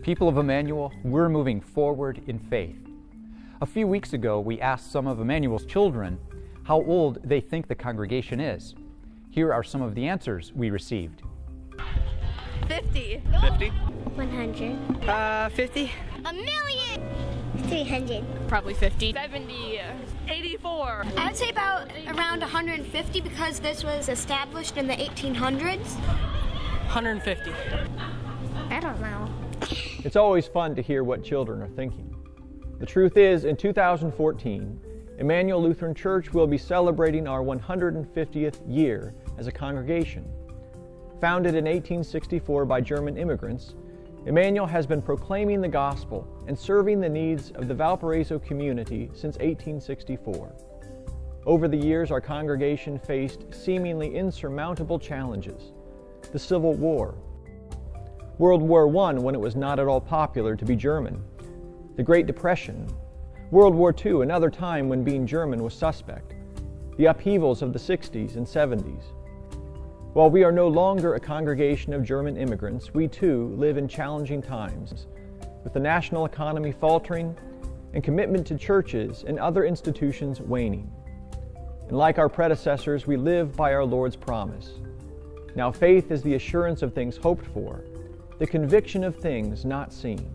People of Emmanuel, we're moving forward in faith. A few weeks ago, we asked some of Emmanuel's children how old they think the congregation is. Here are some of the answers we received. 50. 50. 100. 50. A million. 300. Probably 50. 70. 84. I would say about around 150 because this was established in the 1800s. 150. I don't know. It's always fun to hear what children are thinking. The truth is, in 2014, Emmanuel Lutheran Church will be celebrating our 150th year as a congregation. Founded in 1864 by German immigrants, Emmanuel has been proclaiming the gospel and serving the needs of the Valparaiso community since 1864. Over the years, our congregation faced seemingly insurmountable challenges: the Civil War, World War I, when it was not at all popular to be German, the Great Depression, World War II, another time when being German was suspect, the upheavals of the 60s and 70s. While we are no longer a congregation of German immigrants, we too live in challenging times, with the national economy faltering and commitment to churches and other institutions waning. And like our predecessors, we live by our Lord's promise. Now faith is the assurance of things hoped for, the conviction of things not seen.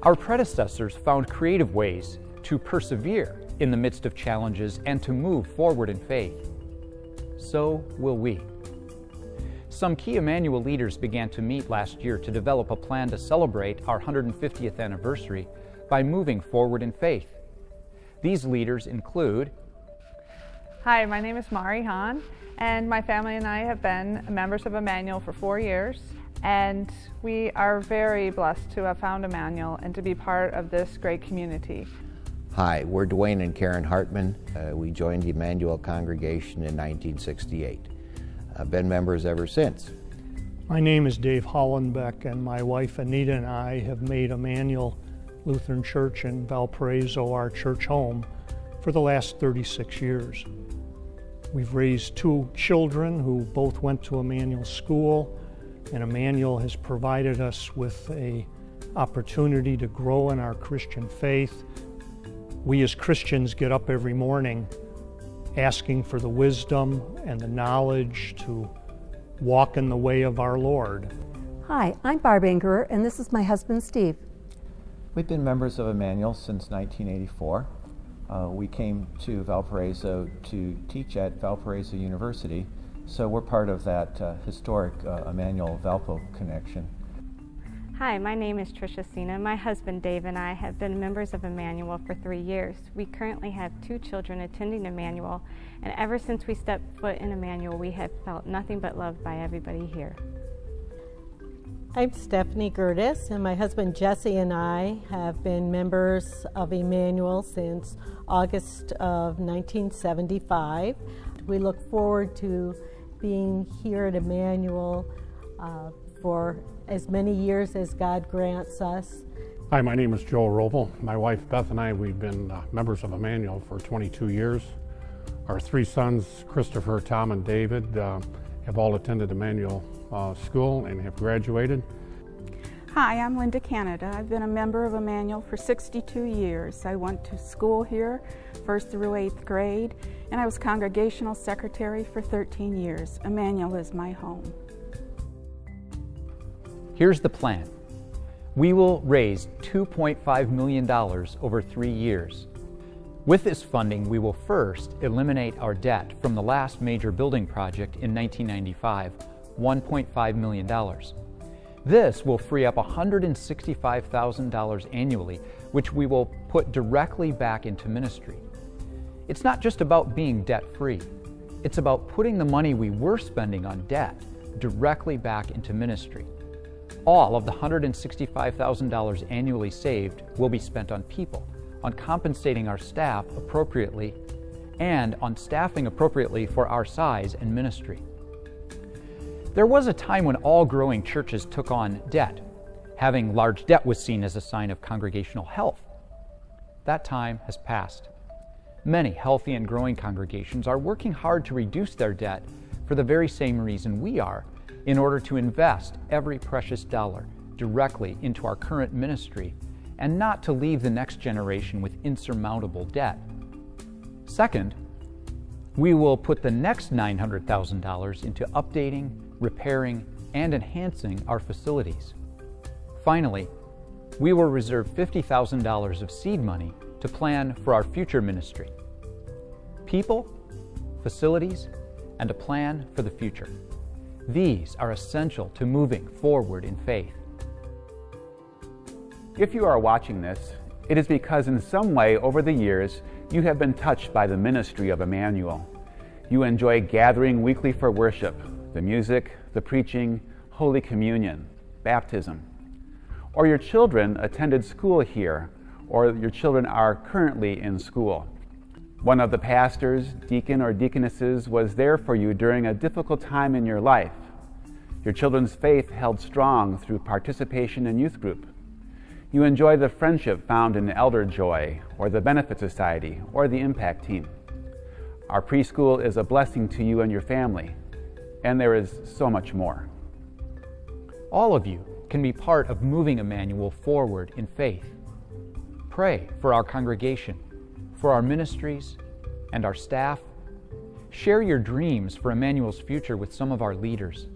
Our predecessors found creative ways to persevere in the midst of challenges and to move forward in faith. So will we. Some key Emmanuel leaders began to meet last year to develop a plan to celebrate our 150th anniversary by moving forward in faith. These leaders include: Hi, my name is Mari Hahn, and my family and I have been members of Emmanuel for 4 years. And we are very blessed to have found Emmanuel and to be part of this great community. Hi, we're Dwayne and Karen Hartman. We joined the Emmanuel congregation in 1968. I've been members ever since. My name is Dave Hollenbeck, and my wife Anita and I have made Emmanuel Lutheran Church in Valparaiso our church home for the last 36 years. We've raised 2 children who both went to Emmanuel School, and Emmanuel has provided us with an opportunity to grow in our Christian faith. We as Christians get up every morning asking for the wisdom and the knowledge to walk in the way of our Lord. Hi, I'm Barb Angerer, and this is my husband, Steve. We've been members of Emmanuel since 1984. We came to Valparaiso to teach at Valparaiso University, so we're part of that historic Emmanuel-Valpo connection. Hi, my name is Tricia Sina. My husband Dave and I have been members of Emmanuel for 3 years. We currently have 2 children attending Emmanuel, and ever since we stepped foot in Emmanuel, we have felt nothing but loved by everybody here. I'm Stephanie Gertis, and my husband Jesse and I have been members of Emmanuel since August of 1975. We look forward to being here at Emmanuel for as many years as God grants us. Hi, my name is Joe Roble. My wife Beth and I, we've been members of Emmanuel for 22 years. Our 3 sons, Christopher, Tom, and David, have all attended Emmanuel School and have graduated. Hi, I'm Linda Canada. I've been a member of Emmanuel for 62 years. I went to school here, 1st through 8th grade, and I was congregational secretary for 13 years. Emmanuel is my home. Here's the plan. We will raise $2.5 million over 3 years. With this funding, we will first eliminate our debt from the last major building project in 1995, $1.5 million. This will free up $165,000 annually, which we will put directly back into ministry. It's not just about being debt-free. It's about putting the money we were spending on debt directly back into ministry. All of the $165,000 annually saved will be spent on people, on compensating our staff appropriately, and on staffing appropriately for our size and ministry. There was a time when all growing churches took on debt. Having large debt was seen as a sign of congregational health. That time has passed. Many healthy and growing congregations are working hard to reduce their debt for the very same reason we are, in order to invest every precious dollar directly into our current ministry and not to leave the next generation with insurmountable debt. Second, we will put the next $900,000 into updating, repairing, and enhancing our facilities. Finally, we will reserve $50,000 of seed money to plan for our future ministry. People, facilities, and a plan for the future. These are essential to moving forward in faith. If you are watching this, it is because in some way over the years you have been touched by the ministry of Emmanuel. You enjoy gathering weekly for worship, the music, the preaching, Holy Communion, baptism. Or your children attended school here, or your children are currently in school. One of the pastors, deacon, or deaconesses was there for you during a difficult time in your life. Your children's faith held strong through participation in youth group. You enjoy the friendship found in Elder Joy, or the Benefit Society, or the Impact Team. Our preschool is a blessing to you and your family, and there is so much more. All of you can be part of moving Emmanuel forward in faith. Pray for our congregation, for our ministries, and our staff. Share your dreams for Emmanuel's future with some of our leaders.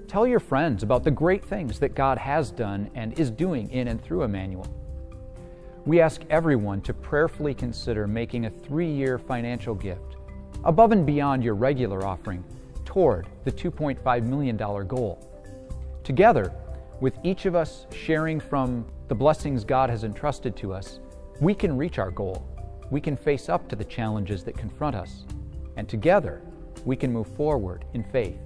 Tell your friends about the great things that God has done and is doing in and through Emmanuel. We ask everyone to prayerfully consider making a 3-year financial gift, above and beyond your regular offering, toward the $2.5 million goal. Together, with each of us sharing from the blessings God has entrusted to us, we can reach our goal. We can face up to the challenges that confront us, and together we can move forward in faith.